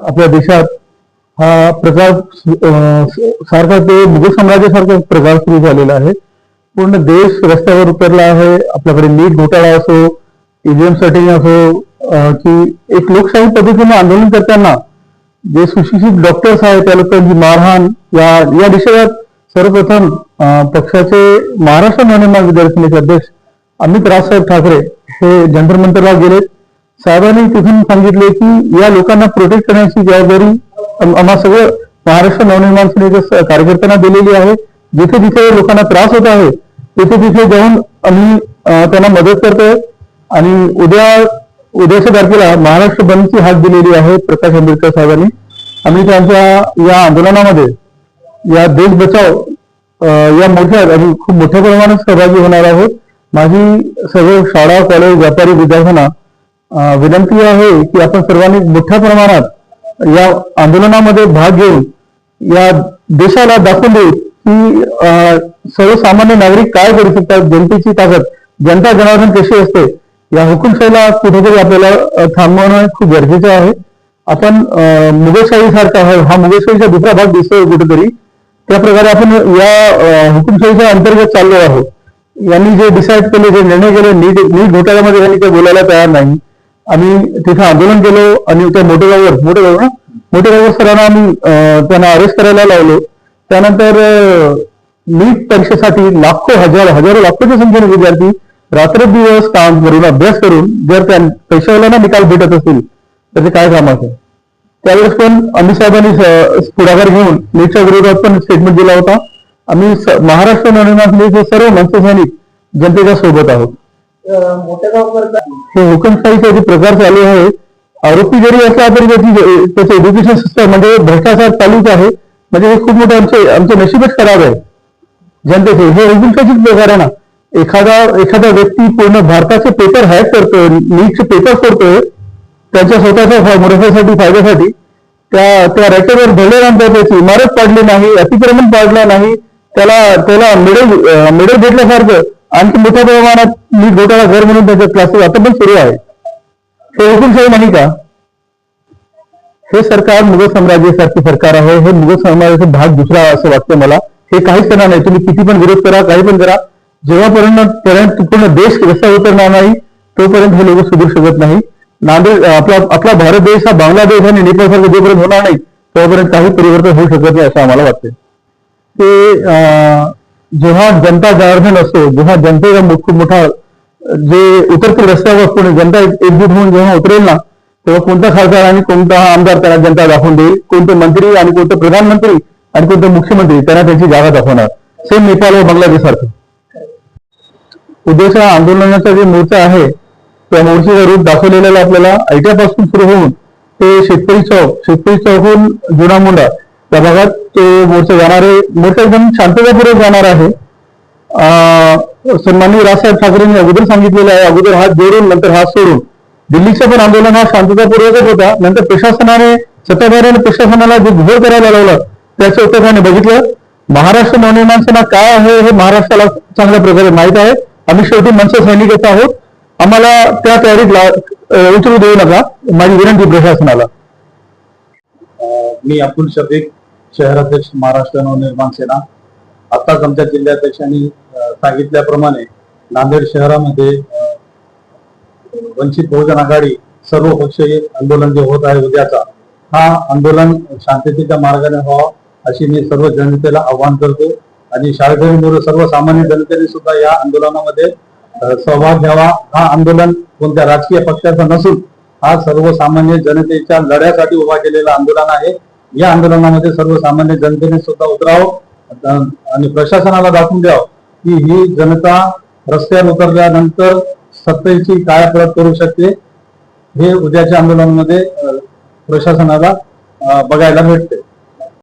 आपल्या देशात हा प्रकार सारखा ते मुघल साम्राज्यासारखा प्रकार सुरू झालेला आहे. पूर्ण देश रस्त्यावर उतरला आहे. आपल्याकडे नीट घोटाळा असो, ईव्हीएम सेटिंग असो, की एक लोकशाही पद्धतीने आंदोलन करताना जे सुशिक्षित डॉक्टर्स आहेत त्या लोकांची मारहाण या देशात सर्वप्रथम पक्षाचे महाराष्ट्र नवनिर्माण विद्यार्थी अध्यक्ष अमित राजसाहेब ठाकरे हे जंतर मंतरला गेले. साहेबांनी तिथून सांगितले की या लोकांना प्रोटेक्ट करण्याची जबाबदारी आम्हा सगळं महाराष्ट्र नवनिर्माण सेनेच्या कार्यकर्त्यांना दिलेली आहे. जिथे जिथे लोकांना त्रास होत आहे तिथे तिथे जाऊन आम्ही त्यांना मदत करतोय. आणि उद्याच्या तारखेला महाराष्ट्र बंदची हाक दिलेली आहे प्रकाश आंबेडकर साहेबांनी. आम्ही त्यांच्या या आंदोलनामध्ये या देश बचाव या खूप मोठ्या प्रमाणात सहभागी होणार आहोत. माझी सर्व शाळा कॉलेज व्यापारी विद्यार्थ्यांना विनंती आहे की आपण सर्वांनी मोठ्या प्रमाणात या आंदोलनामध्ये भाग घेऊन या देशाला दाखवून देऊ की सर्वसामान्य नागरिक काय करू शकतात. जनतेची ताकद, जनता जनार्दन कशी असते, या हुकुमशाहीला कुठेतरी आपल्याला थांबवणं खूप गरजेचं आहे. आपण मुघलशाही सारखा हा मुघलशाहीचा दुसरा भाग दिसतोय कुठेतरी, त्या प्रकारे आपण या हुकुमशाहीच्या अंतर्गत चाललो आहोत. यांनी जे डिसाईड केले, जे निर्णय केले, नीट घोटाळ्यामध्ये यांनी ते बोलायला तयार नाही. आम्ही तिथे आंदोलन केलो आणि त्या मोठेगावर सरांना आम्ही त्यांना अरेस्ट करायला लावलो. त्यानंतर नीट परीक्षेसाठी हजारो लाखोच्या संख्येने विद्यार्थी रात्रदिवस काम करून अभ्यास करून जर त्या पैशावाल्यांना निकाल भेटत असतील तर ते काय कामाचं. त्यावेळेस पण अमित साहेबांनी पुढाकार घेऊन नीटच्या विरोधात पण स्टेटमेंट दिला होता. आम्ही महाराष्ट्र नवनिर्माण सेनेचे सर्व मनसे सैनिक जनतेच्या सोबत आहोत. हे हुकुमशाहीचे जे प्रकार चालू आहे, आरोपी जरी असला तरी त्याचे एज्युकेशन सिस्टम म्हणजे भ्रष्टाचार चालूच आहे. म्हणजे हे खूप मोठे आमचे नशीबच खराब आहे जनतेचे. हे हुकुमशाहीचे प्रकार आहे ना. एखादा व्यक्ती पूर्ण भारताचे पेपर हॅक करतोय, नीटचे पेपर फोडतोय त्यांच्या स्वतःच्या मुनाफ्यासाठी, फायद्यासाठी. त्या रॅकेटवर भरलेल्यानंतर त्याची इमारत पाडली नाही, अतिक्रमण पाडलं नाही, त्याला मेडल भेटल्यासारखं आणखी मोठ्या प्रमाणात नीट घोटाळा घर म्हणून त्याच्या क्लासेस आता पण सुरू आहे. हे हुकुमशाही नाही का? हे सरकार मुघल साम्राज्यासारखे सरकार आहे. हे मुघल साम्राज्याचा भाग दुसरा असं वाटतं मला. हे काहीच करणार नाही. तुम्ही किती पण विरोध करा, काही पण करा, जेव्हापर्यंत पूर्ण देश रस्ता उतरणार नाही तोपर्यंत हे लोक सुधरू शकत नाही. नांदेड आपला भारत देश हा बांगलादेश आणि नेपाळसारखं जोपर्यंत होणार नाही तोपर्यंत काही परिवर्तन होऊ शकत नाही असं आम्हाला वाटतं. ते जेव्हा जनता जनार्दन असतो, जेव्हा जनतेचा खूप मोठा जे उतरतील रस्त्यावर कोणी जनता एकजूट होऊन जेव्हा उतरेल ना, तेव्हा कोणता खासदार आणि कोणता आमदार त्यांना जनता दाखवून देईल, कोणते मंत्री आणि कोणते प्रधानमंत्री आणि कोणते मुख्यमंत्री त्यांना त्यांची जागा दाखवणार. सेम नेपाळ व बांगलादेश सारखं. उद्याच्या आंदोलनाचा जे मोर्चा आहे त्या मोर्चाचा रूप दाखवलेला आपल्याला ऐट्यापासून सुरू होऊन ते शेतकरी चौकहून जुना मुंडा त्या भागात तो मोर्चा जाणार आहे. मोर्चा एकदम शांततापूर्वक जाणार आहे. सन्माननीय राजसाहेब ठाकरेंनी अगोदर सांगितलेलं आहे, अगोदर हात जोडून नंतर हात सोडून. दिल्लीचं पण आंदोलन हा शांततापूर्वकच होता. नंतर सत्ताधाऱ्याने प्रशासनाला जे घोळ करायला लावलं त्याचं उत्तर त्याने बघितलं. महाराष्ट्र नवनिर्माण सेना काय आहे हे महाराष्ट्राला चांगल्या प्रकारे माहीत आहे. आम्ही शेवटी मनसे सैनिकच आहोत. आम्हाला त्या तयारीत उतरू देऊ नका, माझी विनंती प्रशासनाला. मी अब्दुल शफीक, शहराध्यक्ष महाराष्ट्र नवनिर्माण सेना. आताच आमच्या जिल्हाध्यक्षांनी सांगितल्याप्रमाणे नांदेड शहरामध्ये वंचित बहुजन आघाडी सर्वपक्षीय आंदोलन जे होत आहे उद्याचा, हा आंदोलन शांततेच्या मार्गाने व्हावं अशी मी सर्व जनतेला आवाहन करतो. आणि शाळकरी मुलं सर्वसामान्य जनतेने सुद्धा या आंदोलनामध्ये सहभाग घ्यावा. हा आंदोलन कोणत्या राजकीय पक्षाचा नसून हा सर्वसामान्य जनतेच्या लढ्यासाठी उभा केलेला आंदोलन आहे. या आंदोलनामध्ये सर्वसामान्य जनतेने सुद्धा उतरावं आणि प्रशासनाला दाखवून द्यावं की ही जनता रस्त्यावर उतरल्यानंतर सत्तेची कायापलट करू शकते. हे उद्याच्या आंदोलनामध्ये प्रशासनाला बघायला भेटते.